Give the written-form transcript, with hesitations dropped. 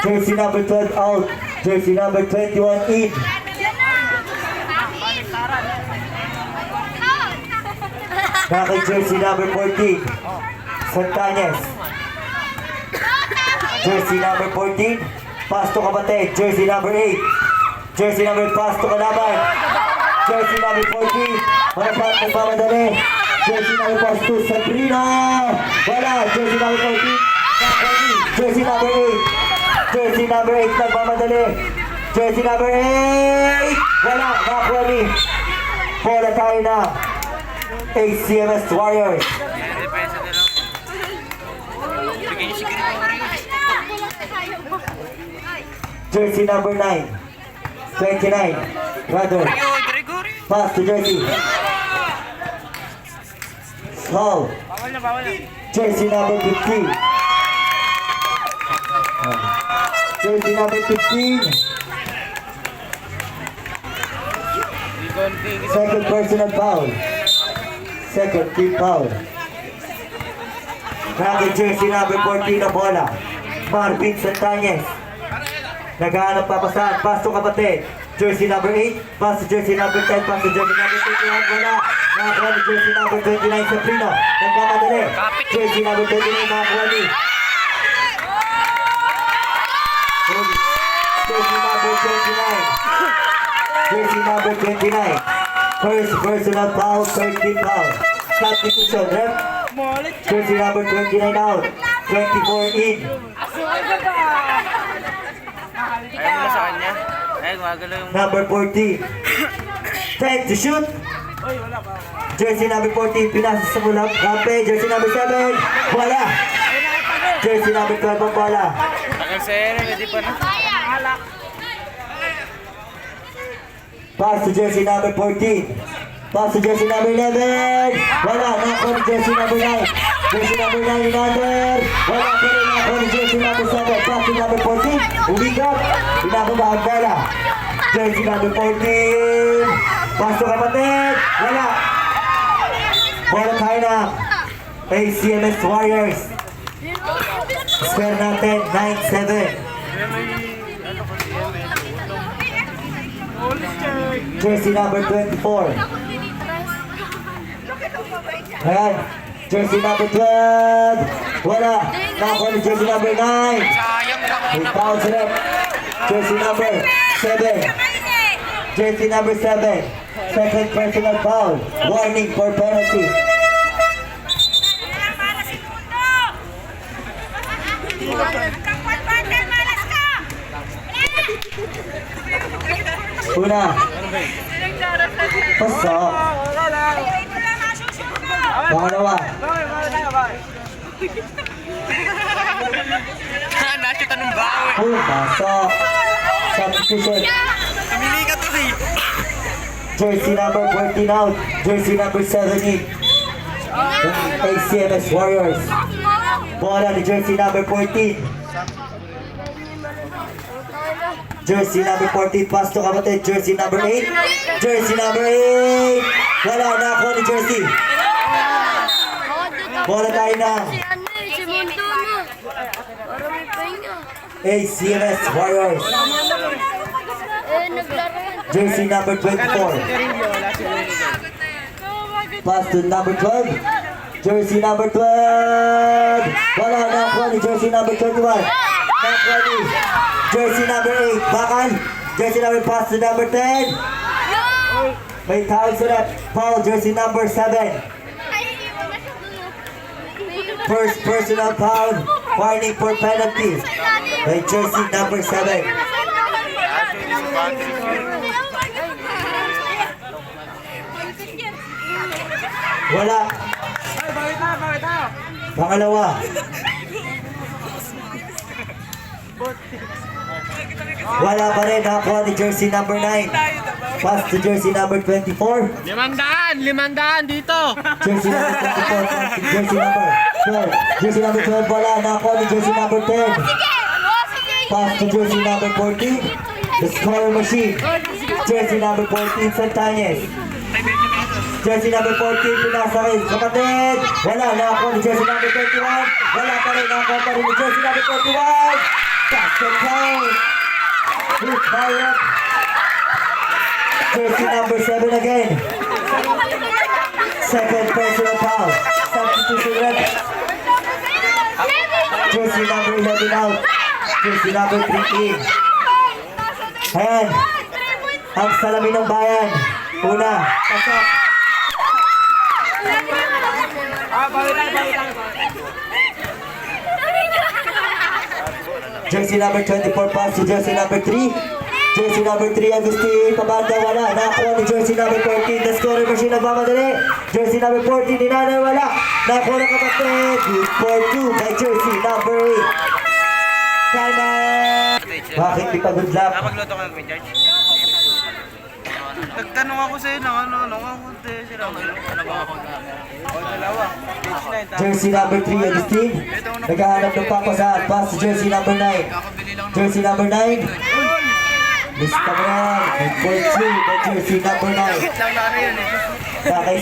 Jersey number 12 out. Jersey number 21 in. Nakay jersey number 14. Santanes. Jersey number 14. Pasto kapatid. Jersey number 8. Jersey number pasto kalaban. Jersey number 14. Marapat nagmamadali. Jersey number pasto Sabrina. Wala. Jersey number 14. Jersey number 8. Jersey number 8 nagmamadali. Jersey number 8. Wala. Nakakuha ni. Bola tayo na. ACMS Warriors. Jersey number 9. 29. Brother. Pass to Jersey. Foul. Jersey number 15. Jersey number 15. Second personal foul. Second team foul. Nakay jersey number 14 na bola. Marvin Santanes. Naghahanap papasahan. Pass to kapatid. Jersey number 8. Pass to jersey number 10. Pass to jersey number 21. Wala. Nakakuha ni jersey number 29 Sabrina. Nagmamadali. Jersey number 29 nakakuha ni. Jersey number 29. Jersey number 29. First personal foul, third team foul. Substitution, ref. Jersey number 29 out. 24 in. Ayaw mo sa kanya? Ayaw, gumagalaw yung... Number 14. Time to shoot. Jersey number 14, pinasa sa mulap. Kampe, jersey number 7. Wala. Jersey number 12 ang bola. Ang sere, hindi pa na. Pass to jersey number 14. Pass to jersey number 11. Wala. Nakakuha ni jersey number 9. Jersey number 9 in under. Wala pa rin. Nakakuha ni jersey number 7. Pass to number 14. Umigat. Pinakaba ang bola. Jersey number 14. Pass to kapatid. Wala. Bola tayo na. ACMS Warriors. Square natin 9-7. Jersey number 24. Ayan. Jersey number 12. Wala. Nakakuha ni jersey number 9. May foul sila. Jersey number 7. Jersey number 7. Second personal foul. Warning for penalty. Una. Pasok. Pangalawa. Nasita ng bawi. Pasok. Substitution. Pumili ka to eh. Jersey number 14 out. Jersey number 7 in. ACMS Warriors. Bola ni jersey number 14. Jersey number 14, pass to kapatid. Jersey number 8. Jersey number 8. Wala, nakakuha ni jersey. Bola tayo na. ACMS Warriors. Jersey number 24. Pass to number 12. Jersey number 12. Wala, nakakuha ni jersey number 21. Nakakuha ni jersey number 8. Bakal. Jersey number pass to number 10. May tawag sila. Foul, jersey number 7. First personal foul. Warning for penalties. May jersey number 7. Wala. Pangalawa. Wala pa rin. Nakakuha ni jersey number 9. Pass to jersey number 24. 500 dito. Jersey number 24. Pass to jersey number 12. Jersey number 12 wala. Nakakuha ni jersey number 10. Pass to jersey number 14. The scorer machine. Jersey number 14, Santanes. Jersey number 14, pinasa rin. Kapatid! Wala, nakakuha ni jersey number 21. Wala pa rin, nakakuha pa rin ni jersey number 21. The count. With Bayek. Jersey number 7 again. Second personal foul. Substitution ref. Jersey number 11 out. Jersey number 3 in. Ayan. Ang salamin ng bayan. Una. Pasok. Jersey number 24 pass to jersey number 3. Jersey number 3 Agustin. Pabanda wala. Nakakuha ni jersey number 14. The scoring machine nagmamadali. Jersey number 14. Ninanay wala. Nakakuha ng kapatid. Good for 2 by jersey number 8. Time out. Bakit di pa good luck? Napagluto ka ng George? Nagtanong ako sa'yo ng ano ako sila. Ano ba ako? O, dalawa. Jersey number 3 Agustin. Naghahanap ng papasahan. Pass to jersey number 9. Jersey number 9. Lista mo yan. Good for 2 by jersey number 9. Lang na ano yun eh. Kay